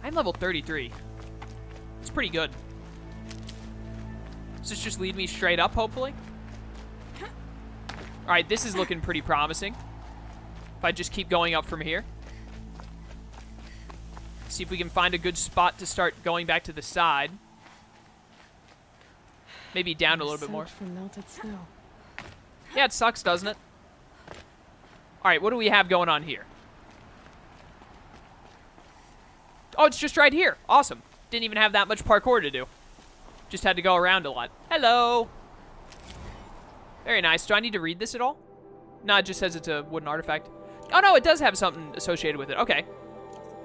I'm level 33. It's pretty good. Does this just lead me straight up, hopefully? Alright, this is looking pretty promising. If I just keep going up from here. See if we can find a good spot to start going back to the side. Maybe down a little bit more. For melted snow. Yeah, it sucks, doesn't it? Alright, what do we have going on here? Oh, it's just right here. Awesome. Didn't even have that much parkour to do. Just had to go around a lot. Hello. Very nice. Do I need to read this at all? No, it just says it's a wooden artifact. Oh, no, it does have something associated with it. Okay.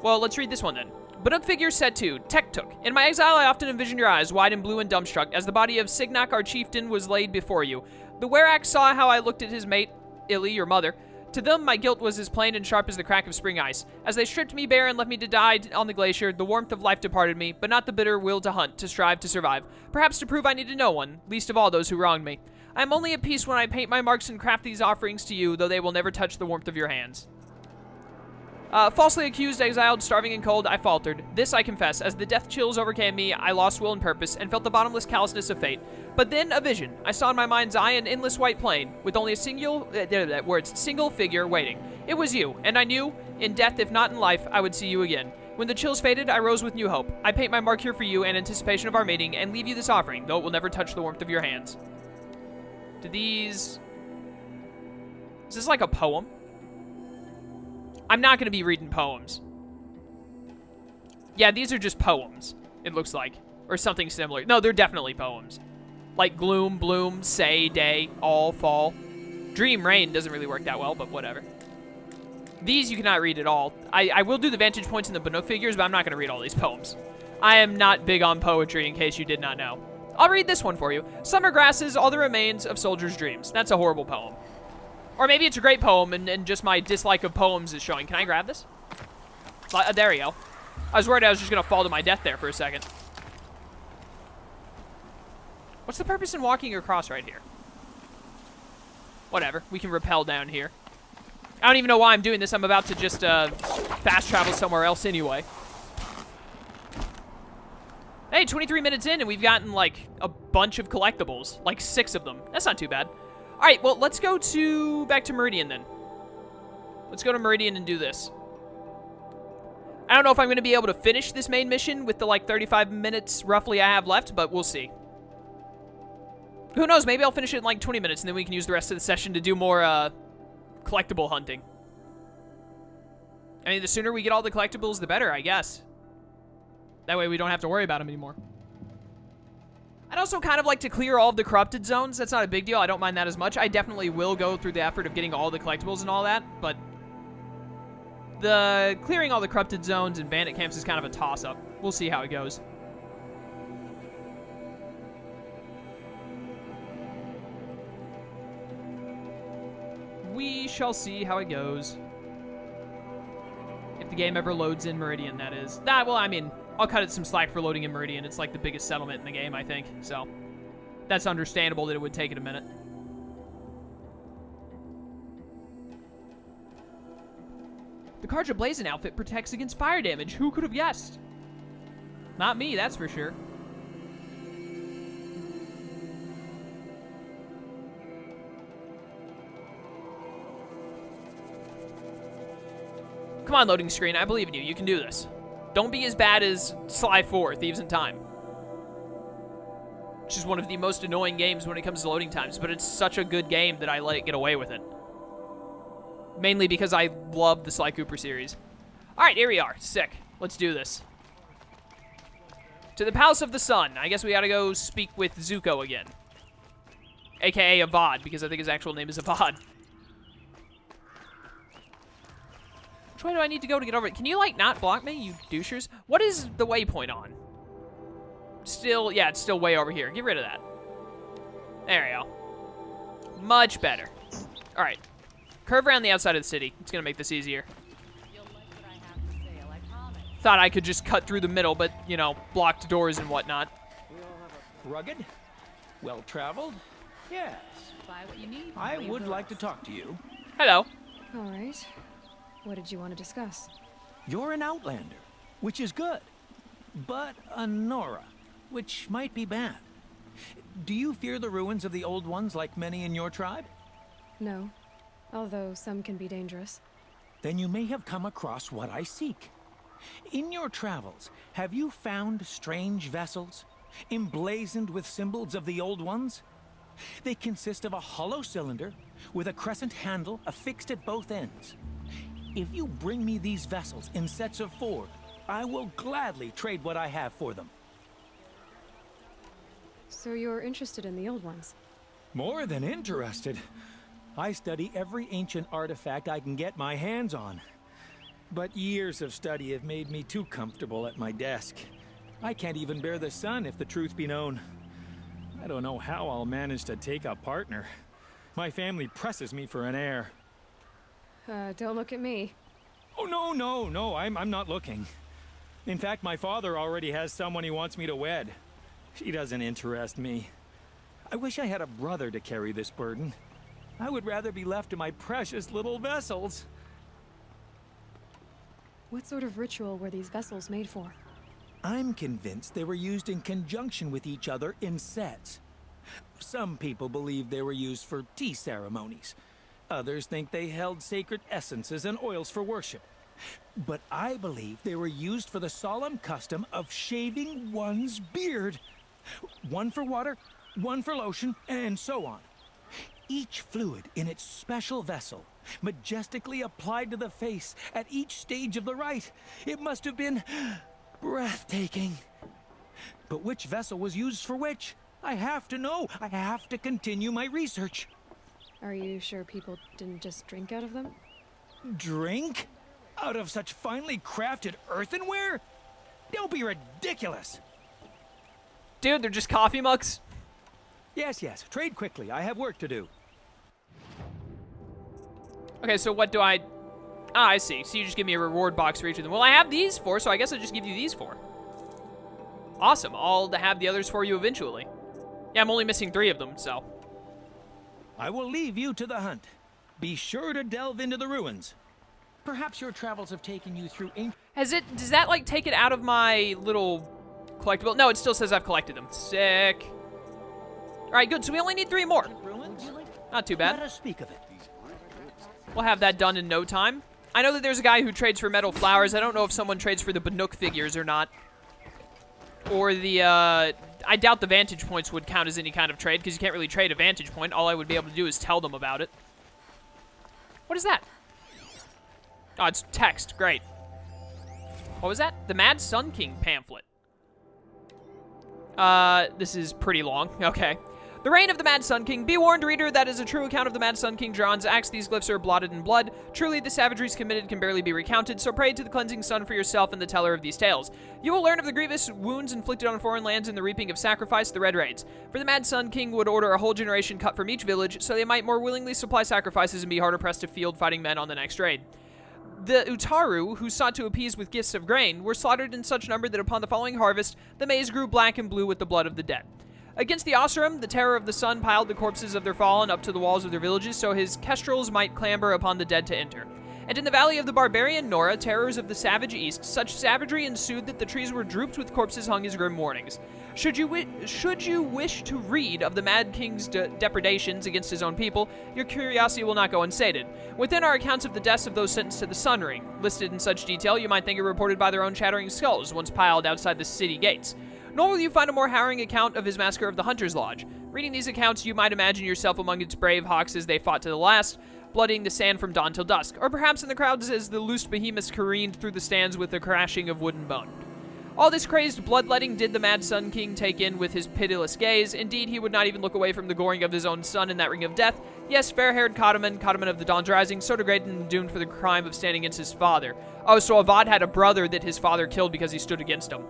Well, let's read this one then. Banuk figure set to Tech took. In my exile, I often envisioned your eyes, wide and blue and dumbstruck, as the body of Signak, our chieftain, was laid before you. The Werak saw how I looked at his mate, Illy, your mother. To them, my guilt was as plain and sharp as the crack of spring ice. As they stripped me bare and left me to die on the glacier, the warmth of life departed me, but not the bitter will to hunt, to strive, to survive. Perhaps to prove I needed no one, least of all those who wronged me. I am only at peace when I paint my marks and craft these offerings to you, though they will never touch the warmth of your hands. Falsely accused, exiled, starving and cold, I faltered. This I confess, as the death chills overcame me, I lost will and purpose, and felt the bottomless callousness of fate. But then, a vision. I saw in my mind's eye an endless white plain, with only a single figure waiting. It was you, and I knew, in death if not in life, I would see you again. When the chills faded, I rose with new hope. I paint my mark here for you in anticipation of our meeting, and leave you this offering, though it will never touch the warmth of your hands. Do these... Is this like a poem? I'm not going to be reading poems. Yeah, these are just poems, it looks like. Or something similar. No, they're definitely poems. Like gloom, bloom, say, day, all, fall. Dream, rain doesn't really work that well, but whatever. These you cannot read at all. I will do the vantage points in the Banuk figures, but I'm not going to read all these poems. I am not big on poetry, in case you did not know. I'll read this one for you. Summer grasses, all the remains of soldiers' dreams. That's a horrible poem. Or maybe it's a great poem, and just my dislike of poems is showing. Can I grab this? There we go. I was worried I was just going to fall to my death there for a second. What's the purpose in walking across right here? Whatever. We can rappel down here. I don't even know why I'm doing this. I'm about to just fast travel somewhere else anyway. Hey, 23 minutes in, and we've gotten, like, a bunch of collectibles. Like, 6 of them. That's not too bad. All right, well, let's go back to Meridian then. Let's go to Meridian and do this. I don't know if I'm going to be able to finish this main mission with the, like, 35 minutes roughly I have left, but we'll see. Who knows? Maybe I'll finish it in, like, 20 minutes, and then we can use the rest of the session to do more, collectible hunting. I mean, the sooner we get all the collectibles, the better, I guess. That way we don't have to worry about them anymore. I'd also kind of like to clear all of the corrupted zones. That's not a big deal. I don't mind that as much. I definitely will go through the effort of getting all the collectibles and all that, but the clearing all the corrupted zones and bandit camps is kind of a toss-up. We'll see how it goes. We shall see how it goes. If the game ever loads in Meridian, that is. Well, I mean, I'll cut it some slack for loading in Meridian. It's like the biggest settlement in the game, I think. So that's understandable that it would take it a minute. The Karja Blazon outfit protects against fire damage. Who could have guessed? Not me, that's for sure. Come on, loading screen. I believe in you. You can do this. Don't be as bad as Sly 4, Thieves in Time. Which is one of the most annoying games when it comes to loading times, but it's such a good game that I let it get away with it. Mainly because I love the Sly Cooper series. Alright, here we are. Sick. Let's do this. To the Palace of the Sun. I guess we gotta go speak with Zuko again. AKA Avad, because I think his actual name is Avad. Which way do I need to go to get over it? Can you, like, not block me, you douchers? What is the waypoint on? Still, yeah, it's still way over here. Get rid of that. There we go. Much better. All right. Curve around the outside of the city. It's going to make this easier. Thought I could just cut through the middle, but, you know, blocked doors and whatnot. Rugged? Well-traveled? Yes. Buy what you need. I would like to talk to you. Hello. All right. What did you want to discuss? You're an outlander, which is good. but a Nora, which might be bad. Do you fear the ruins of the old ones like many in your tribe? No, although some can be dangerous. Then you may have come across what I seek. In your travels, have you found strange vessels, emblazoned with symbols of the old ones? They consist of a hollow cylinder with a crescent handle affixed at both ends. If you bring me these vessels in sets of 4, I will gladly trade what I have for them. So you're interested in the old ones? More than interested. I study every ancient artifact I can get my hands on. But years of study have made me too comfortable at my desk. I can't even bear the sun, if the truth be known. I don't know how I'll manage to take a partner. My family presses me for an heir. Don't look at me. Oh, no, I'm not looking. In fact, my father already has someone he wants me to wed. She doesn't interest me. I wish I had a brother to carry this burden. I would rather be left to my precious little vessels. What sort of ritual were these vessels made for? I'm convinced they were used in conjunction with each other in sets. Some people believe they were used for tea ceremonies. Others think they held sacred essences and oils for worship. But I believe they were used for the solemn custom of shaving one's beard. One for water, one for lotion, and so on. Each fluid in its special vessel, majestically applied to the face at each stage of the rite. It must have been breathtaking. But which vessel was used for which? I have to know. I have to continue my research. Are you sure people didn't just drink out of them? Drink? Out of such finely crafted earthenware? Don't be ridiculous. Dude, they're just coffee mugs. Yes. Trade quickly. I have work to do. Okay, so what do I... Ah, I see. So you just give me a reward box for each of them. Well, I have these 4, so I guess I'll just give you these 4. Awesome. I'll have the others for you eventually. Yeah, I'm only missing 3 of them, so... I will leave you to the hunt. Be sure to delve into the ruins. Perhaps your travels have taken you through ancient... Does that, like, take it out of my little collectible? No, it still says I've collected them. Sick. All right, good. So we only need 3 more. ruins? Not too bad. Let us speak of it. We'll have that done in no time. I know that there's a guy who trades for metal flowers. I don't know if someone trades for the Banuk figures or not. Or the, I doubt the vantage points would count as any kind of trade, because you can't really trade a vantage point. All I would be able to do is tell them about it. What is that? Oh, it's text. Great. What was that? The Mad Sun King pamphlet. This is pretty long. Okay. The reign of the Mad Sun King. Be warned, reader, that is a true account of the Mad Sun King Dron's acts. These glyphs are blotted in blood. Truly, the savageries committed can barely be recounted, so pray to the cleansing sun for yourself and the teller of these tales. You will learn of the grievous wounds inflicted on foreign lands and the reaping of sacrifice, the Red Raids. For the Mad Sun King would order a whole generation cut from each village, so they might more willingly supply sacrifices and be harder pressed to field fighting men on the next raid. The Utaru, who sought to appease with gifts of grain, were slaughtered in such number that upon the following harvest, the maize grew black and blue with the blood of the dead. Against the Oseram, the terror of the sun piled the corpses of their fallen up to the walls of their villages, so his kestrels might clamber upon the dead to enter. And in the valley of the barbarian Nora, terrors of the savage east, such savagery ensued that the trees were drooped with corpses hung as grim warnings. Should you wish to read of the Mad King's depredations against his own people, your curiosity will not go unsated. Within are accounts of the deaths of those sentenced to the Sun Ring, listed in such detail you might think it reported by their own chattering skulls, once piled outside the city gates. Nor will you find a more harrowing account of his massacre of the Hunter's Lodge. Reading these accounts, you might imagine yourself among its brave hawks as they fought to the last, bloodying the sand from dawn till dusk, or perhaps in the crowds as the loosed behemoths careened through the stands with the crashing of wood and bone. All this crazed bloodletting did the Mad Sun King take in with his pitiless gaze. Indeed, he would not even look away from the goring of his own son in that ring of death. Yes, fair-haired Cottoman of the Dawn's Rising, so degraded and doomed for the crime of standing against his father. Oh, so Avad had a brother that his father killed because he stood against him.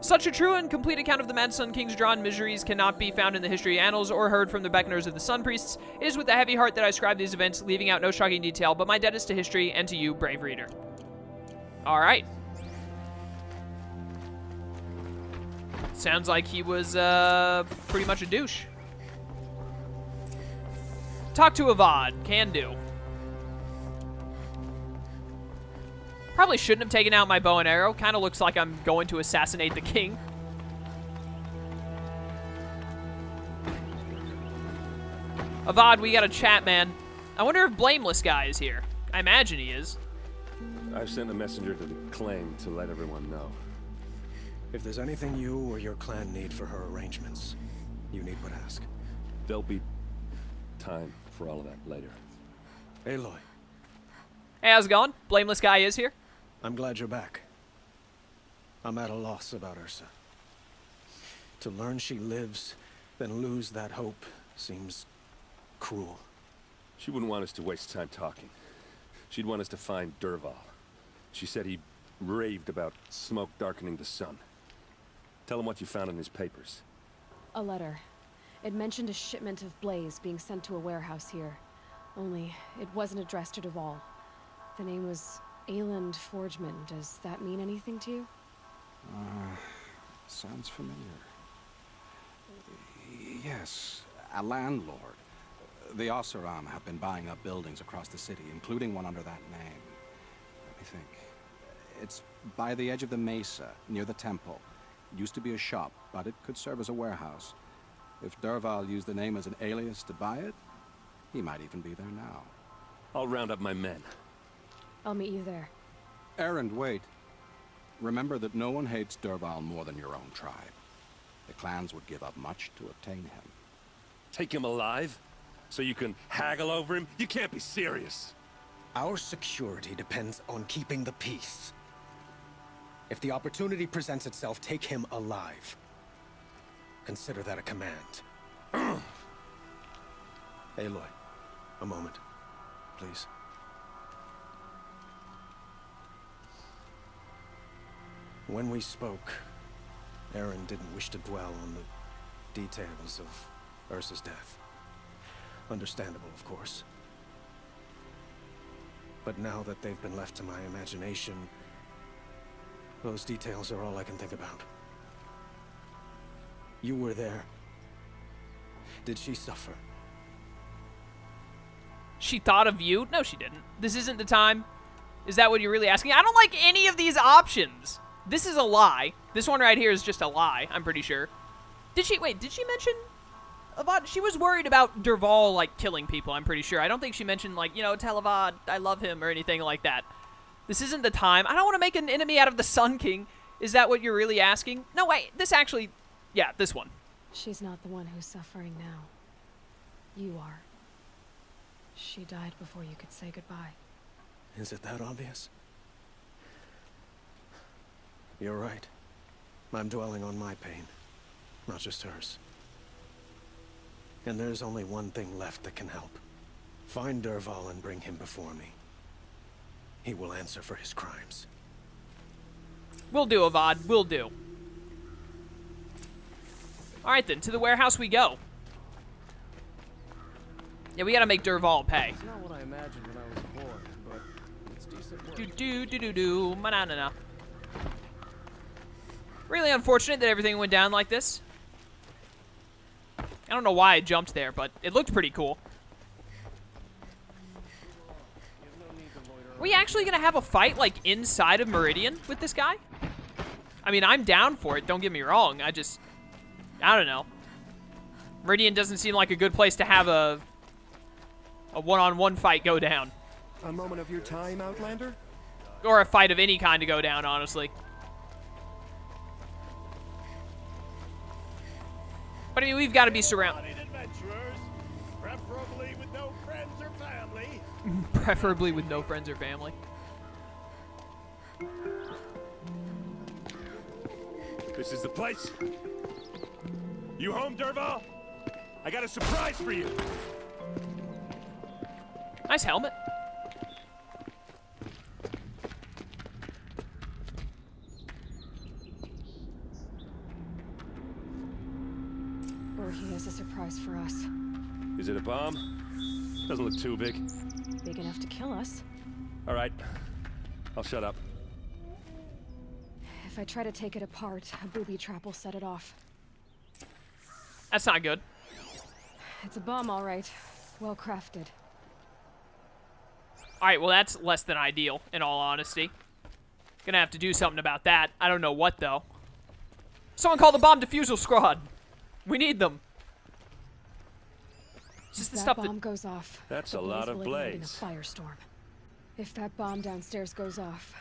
Such a true and complete account of the Mad Sun King's drawn miseries cannot be found in the history annals or heard from the beckoners of the Sun Priests. It is with a heavy heart that I scribe these events, leaving out no shocking detail, but my debt is to history and to you, brave reader. All right. Sounds like he was pretty much a douche. Talk to Avad. Can do. Probably shouldn't have taken out my bow and arrow. Kind of looks like I'm going to assassinate the king. Avad, we got a chat, man. I wonder if Blameless Guy is here. I imagine he is. I've sent a messenger to the claim to let everyone know. If there's anything you or your clan need for her arrangements, you need but ask. There'll be time for all of that later. Aloy, Hey, how's it going? Blameless Guy is here. I'm glad you're back. I'm at a loss about Ursa. To learn she lives, then lose that hope, seems cruel. She wouldn't want us to waste time talking. She'd want us to find Durval. She said he raved about smoke darkening the sun. Tell him what you found in his papers. A letter. It mentioned a shipment of blaze being sent to a warehouse here. Only, it wasn't addressed to Durval. The name was Ayland Forgeman. Does that mean anything to you? Sounds familiar. Yes, a landlord. The Oseram have been buying up buildings across the city, including one under that name. Let me think. It's by the edge of the mesa, near the temple. It used to be a shop, but it could serve as a warehouse. If Durval used the name as an alias to buy it, he might even be there now. I'll round up my men. I'll meet you there. Errand, wait. Remember that no one hates Durval more than your own tribe. The clans would give up much to obtain him. Take him alive? So you can haggle over him? You can't be serious. Our security depends on keeping the peace. If the opportunity presents itself, take him alive. Consider that a command. Aloy, a moment, please. When we spoke, Aaron didn't wish to dwell on the details of Ursa's death. Understandable, of course. But now that they've been left to my imagination, those details are all I can think about. You were there. Did she suffer? She thought of you? No, she didn't. This isn't the time. Is that what you're really asking? I don't like any of these options. This is a lie. This one right here is just a lie, I'm pretty sure. Did she mention about, she was worried about Durval, like, killing people, I'm pretty sure. I don't think she mentioned, like, you know, tell Avad I love him or anything like that. This isn't the time. I don't want to make an enemy out of the Sun King. Is that what you're really asking? No, wait, this actually, yeah, this one. She's not the one who's suffering now. You are. She died before you could say goodbye. Is it that obvious? You're right. I'm dwelling on my pain, not just hers. And there's only one thing left that can help. Find Durval and bring him before me. He will answer for his crimes. We'll do, Avad. We'll do. Alright then, to the warehouse we go. Yeah, we gotta make Durval pay. It's not what I imagined when I was born, but it's decent work. Do-do-do-do-do, ma-na-na-na. Really unfortunate that everything went down like this. I don't know why I jumped there, but it looked pretty cool. Are we actually gonna have a fight, like, inside of Meridian with this guy? I mean, I'm down for it, don't get me wrong. I don't know. Meridian doesn't seem like a good place to have a one-on-one fight go down. A moment of your time, Outlander? Or a fight of any kind to go down, honestly. But I mean, we've got to be surrounded. Adventurers, preferably with no friends or family. Preferably with no friends or family. This is the place. You home, Durval? I got a surprise for you. Nice helmet. Or he has a surprise for us. Is it a bomb? Doesn't look too big. Big enough to kill us. All right. I'll shut up. If I try to take it apart, a booby trap will set it off. That's not good. It's a bomb, all right. Well crafted. All right, well, that's less than ideal, in all honesty. Gonna have to do something about that. I don't know what, though. Someone call the bomb defusal squad. We need them. Is this the stuff bomb that... goes off, That's the a lot of will ignite in a blaze. firestorm. If that bomb downstairs goes off,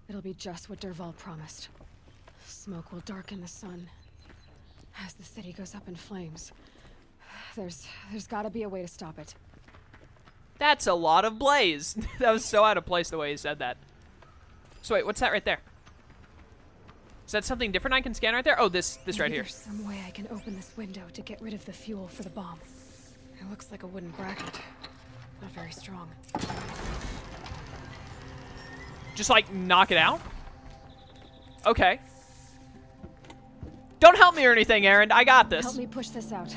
it'll be just what Durval promised. Smoke will darken the sun. As the city goes up in flames, there's gotta be a way to stop it. That's a lot of blaze. That was so out of place the way he said that. So wait, what's that right there? Is that something different I can scan right there? Oh, this right Maybe here. There's some way I can open this window to get rid of the fuel for the bomb. It looks like a wooden bracket. Not very strong. Just like knock it out? Okay. Don't help me or anything, Aaron. I got this. Help me push this out.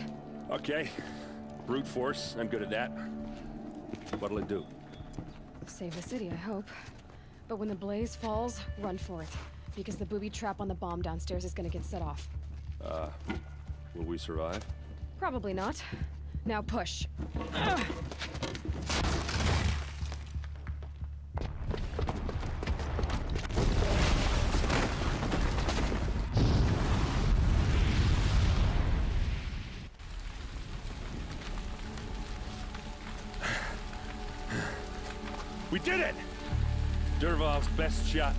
Okay. Brute force. I'm good at that. What'll it do? Save the city, I hope. But when the blaze falls, run for it. Because the booby trap on the bomb downstairs is gonna get set off. Will we survive? Probably not. Now push. We did it! Durval's best shot,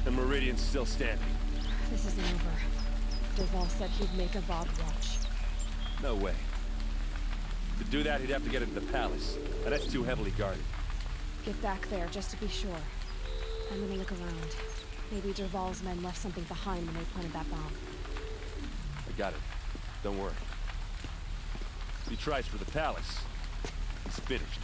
and Meridian's still standing. This isn't over. Durval said he'd make a Vogue watch. No way. To do that, he'd have to get into the palace, and that's too heavily guarded. Get back there, just to be sure. I'm gonna look around. Maybe Durval's men left something behind when they planted that bomb. I got it. Don't worry. If he tries for the palace, he's finished.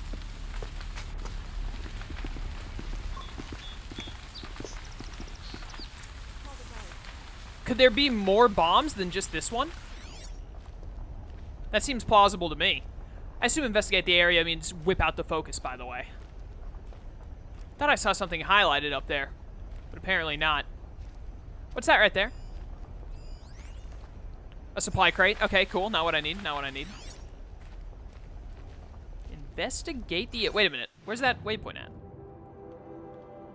Could there be more bombs than just this one? That seems plausible to me. I assume investigate the area means whip out the focus, by the way. Thought I saw something highlighted up there, but apparently not. What's that right there? A supply crate. Okay, cool. Not what I need. Not what I need. Investigate the... Wait a minute. Where's that waypoint at?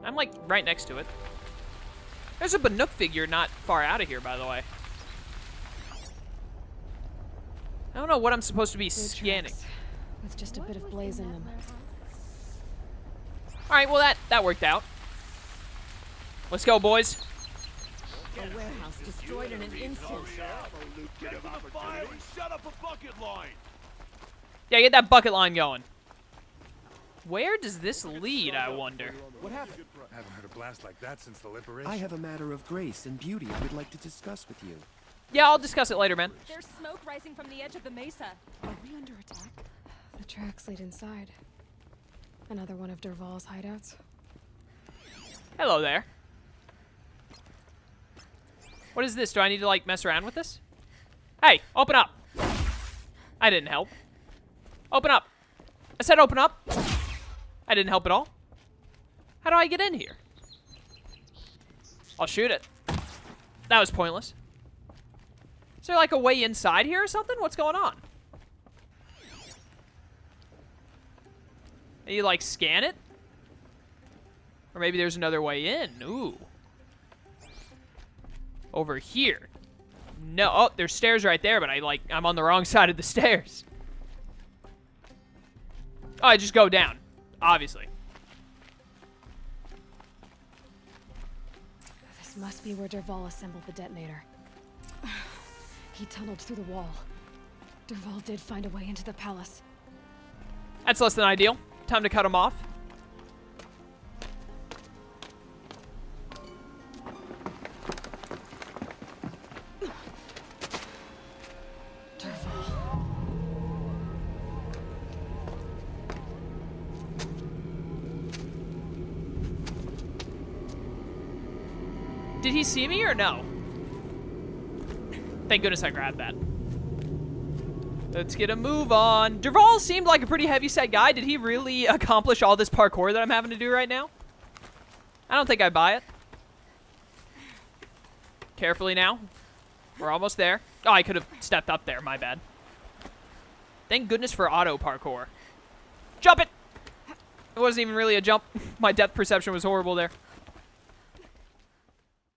I'm, like, right next to it. There's a Banuk figure not far out of here, by the way. I don't know what I'm supposed to be scanning. Tracks, with just a bit of blaze in them. Alright, well that worked out. Let's go, boys. A warehouse destroyed in an instant. Get to the fire and shut up a bucket line. Yeah, get that bucket line going. Where does this lead, I wonder? What happened? I haven't heard a blast like that since the liberation. I have a matter of grace and beauty I would like to discuss with you. Yeah, I'll discuss it later, man. There's smoke rising from the edge of the mesa. Are we under attack? The tracks lead inside. Another one of Durval's hideouts. Hello there. What is this? Do I need to, like, mess around with this? Hey, open up. I didn't help. Open up. I said open up. I didn't help at all. How do I get in here? I'll shoot it. That was pointless. Is there, like, a way inside here or something? What's going on? And you, like, scan it? Or maybe there's another way in. Ooh. Over here. No. Oh, there's stairs right there, but I'm on the wrong side of the stairs. Oh, I just go down. Obviously. This must be where Durval assembled the detonator. He tunneled through the wall. Durval did find a way into the palace. That's less than ideal. Time to cut him off. Durval. Did he see me or no? Thank goodness I grabbed that. Let's get a move on. Durval seemed like a pretty heavy-set guy. Did he really accomplish all this parkour that I'm having to do right now? I don't think I buy it. Carefully now. We're almost there. Oh, I could have stepped up there. My bad. Thank goodness for auto parkour. Jump it! It wasn't even really a jump. My depth perception was horrible there.